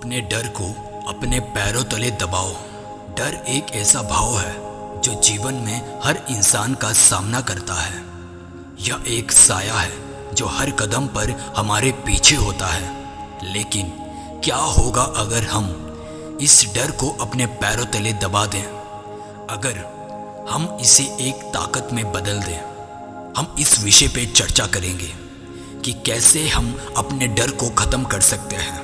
अपने डर को अपने पैरों तले दबाओ। डर एक ऐसा भाव है जो जीवन में हर इंसान का सामना करता है। यह एक साया है जो हर कदम पर हमारे पीछे होता है। लेकिन क्या होगा अगर हम इस डर को अपने पैरों तले दबा दें? अगर हम इसे एक ताकत में बदल दें? हम इस विषय पे चर्चा करेंगे कि कैसे हम अपने डर को ख़त्म कर सकते हैं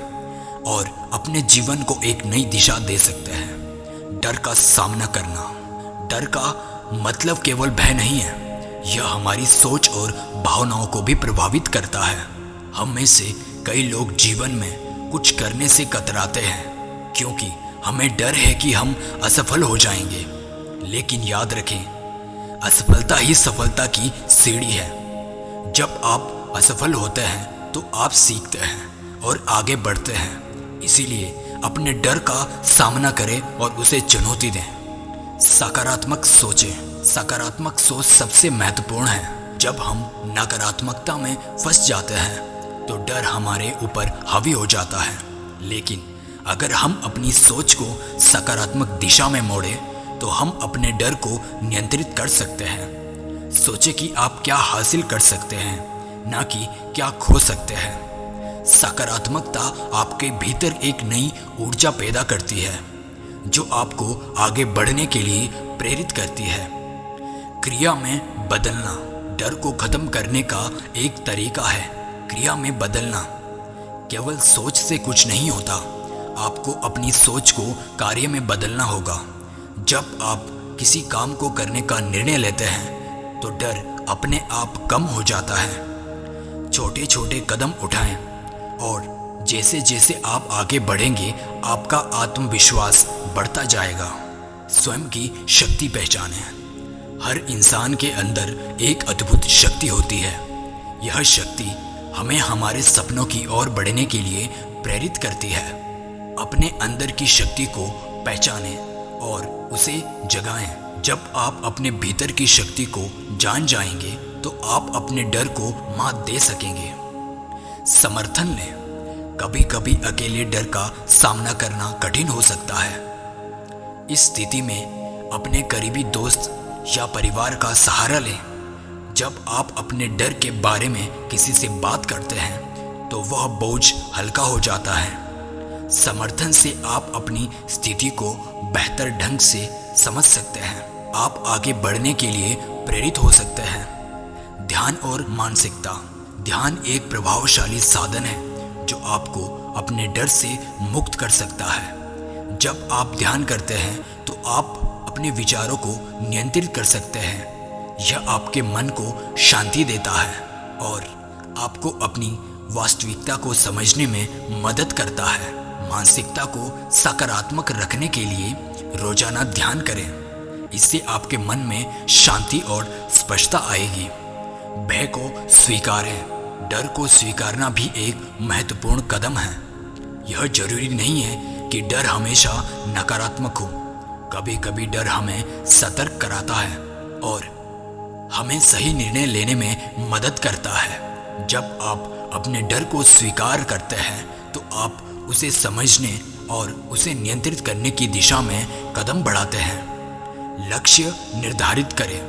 और अपने जीवन को एक नई दिशा दे सकते हैं। डर का सामना करना। डर का मतलब केवल भय नहीं है, यह हमारी सोच और भावनाओं को भी प्रभावित करता है। हम में से कई लोग जीवन में कुछ करने से कतराते हैं क्योंकि हमें डर है कि हम असफल हो जाएंगे। लेकिन याद रखें, असफलता ही सफलता की सीढ़ी है। जब आप असफल होते हैं तो आप सीखते हैं और आगे बढ़ते हैं। इसीलिए अपने डर का सामना करें और उसे चुनौती दें। सकारात्मक सोचें। सकारात्मक सोच सबसे महत्वपूर्ण है। जब हम नकारात्मकता में फंस जाते हैं तो डर हमारे ऊपर हावी हो जाता है। लेकिन अगर हम अपनी सोच को सकारात्मक दिशा में मोड़ें तो हम अपने डर को नियंत्रित कर सकते हैं। सोचें कि आप क्या हासिल कर सकते हैं, ना कि क्या खो सकते हैं। सकारात्मकता आपके भीतर एक नई ऊर्जा पैदा करती है जो आपको आगे बढ़ने के लिए प्रेरित करती है। क्रिया में बदलना। डर को खत्म करने का एक तरीका है क्रिया में बदलना। केवल सोच से कुछ नहीं होता, आपको अपनी सोच को कार्य में बदलना होगा। जब आप किसी काम को करने का निर्णय लेते हैं तो डर अपने आप कम हो जाता है। छोटे छोटे कदम उठाएं और जैसे जैसे आप आगे बढ़ेंगे आपका आत्मविश्वास बढ़ता जाएगा। स्वयं की शक्ति पहचानें। हर इंसान के अंदर एक अद्भुत शक्ति होती है। यह शक्ति हमें हमारे सपनों की ओर बढ़ने के लिए प्रेरित करती है। अपने अंदर की शक्ति को पहचानें और उसे जगाएं। जब आप अपने भीतर की शक्ति को जान जाएंगे तो आप अपने डर को मात दे सकेंगे। समर्थन लें। कभी कभी अकेले डर का सामना करना कठिन हो सकता है। इस स्थिति में अपने करीबी दोस्त या परिवार का सहारा लें। जब आप अपने डर के बारे में किसी से बात करते हैं तो वह बोझ हल्का हो जाता है। समर्थन से आप अपनी स्थिति को बेहतर ढंग से समझ सकते हैं। आप आगे बढ़ने के लिए प्रेरित हो सकते हैं। ध्यान और मानसिकता। ध्यान एक प्रभावशाली साधन है जो आपको अपने डर से मुक्त कर सकता है। जब आप ध्यान करते हैं तो आप अपने विचारों को नियंत्रित कर सकते हैं। यह आपके मन को शांति देता है और आपको अपनी वास्तविकता को समझने में मदद करता है। मानसिकता को सकारात्मक रखने के लिए रोजाना ध्यान करें। इससे आपके मन में शांति और स्पष्टता आएगी। भय को स्वीकारें। डर को स्वीकारना भी एक महत्वपूर्ण कदम है। यह जरूरी नहीं है कि डर हमेशा नकारात्मक हो। कभी कभी डर हमें सतर्क कराता है और हमें सही निर्णय लेने में मदद करता है। जब आप अपने डर को स्वीकार करते हैं तो आप उसे समझने और उसे नियंत्रित करने की दिशा में कदम बढ़ाते हैं। लक्ष्य निर्धारित करें।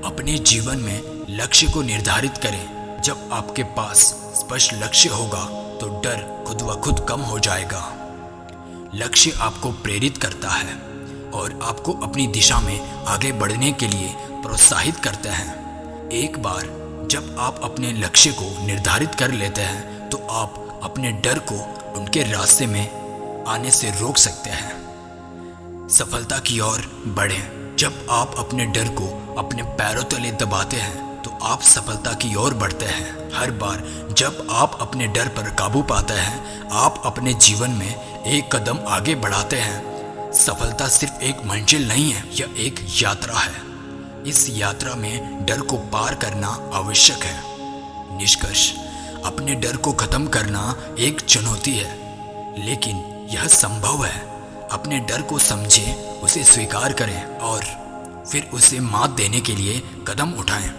अपने जीवन में लक्ष्य को निर्धारित करें। जब आपके पास स्पष्ट लक्ष्य होगा तो डर खुद ब खुद कम हो जाएगा। लक्ष्य आपको प्रेरित करता है और आपको अपनी दिशा में आगे बढ़ने के लिए प्रोत्साहित करते हैं। एक बार जब आप अपने लक्ष्य को निर्धारित कर लेते हैं तो आप अपने डर को उनके रास्ते में आने से रोक सकते हैं। सफलता की ओर बढ़ें। जब आप अपने डर को अपने पैरों तले दबाते हैं तो आप सफलता की ओर बढ़ते हैं। हर बार जब आप अपने डर पर काबू पाते हैं आप अपने जीवन में एक कदम आगे बढ़ाते हैं। सफलता सिर्फ एक मंजिल नहीं है, यह एक यात्रा है। इस यात्रा में डर को पार करना आवश्यक है। निष्कर्ष, अपने डर को खत्म करना एक चुनौती है लेकिन यह संभव है। अपने डर को समझें, उसे स्वीकार करें और फिर उसे मात देने के लिए कदम उठाएं।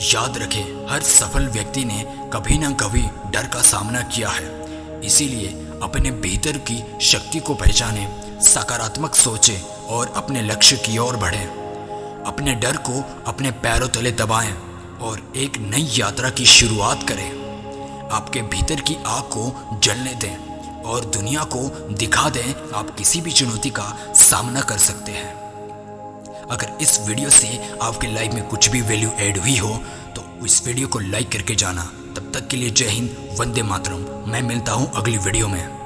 याद रखें, हर सफल व्यक्ति ने कभी ना कभी डर का सामना किया है। इसीलिए अपने भीतर की शक्ति को पहचाने, सकारात्मक सोचें और अपने लक्ष्य की ओर बढ़ें। अपने डर को अपने पैरों तले दबाएं और एक नई यात्रा की शुरुआत करें। आपके भीतर की आग को जलने दें और दुनिया को दिखा दें आप किसी भी चुनौती का सामना कर सकते हैं। अगर इस वीडियो से आपके लाइफ में कुछ भी वैल्यू ऐड हुई हो तो इस वीडियो को लाइक करके जाना। तब तक के लिए जय हिंद, वंदे मातरम। मैं मिलता हूँ अगली वीडियो में।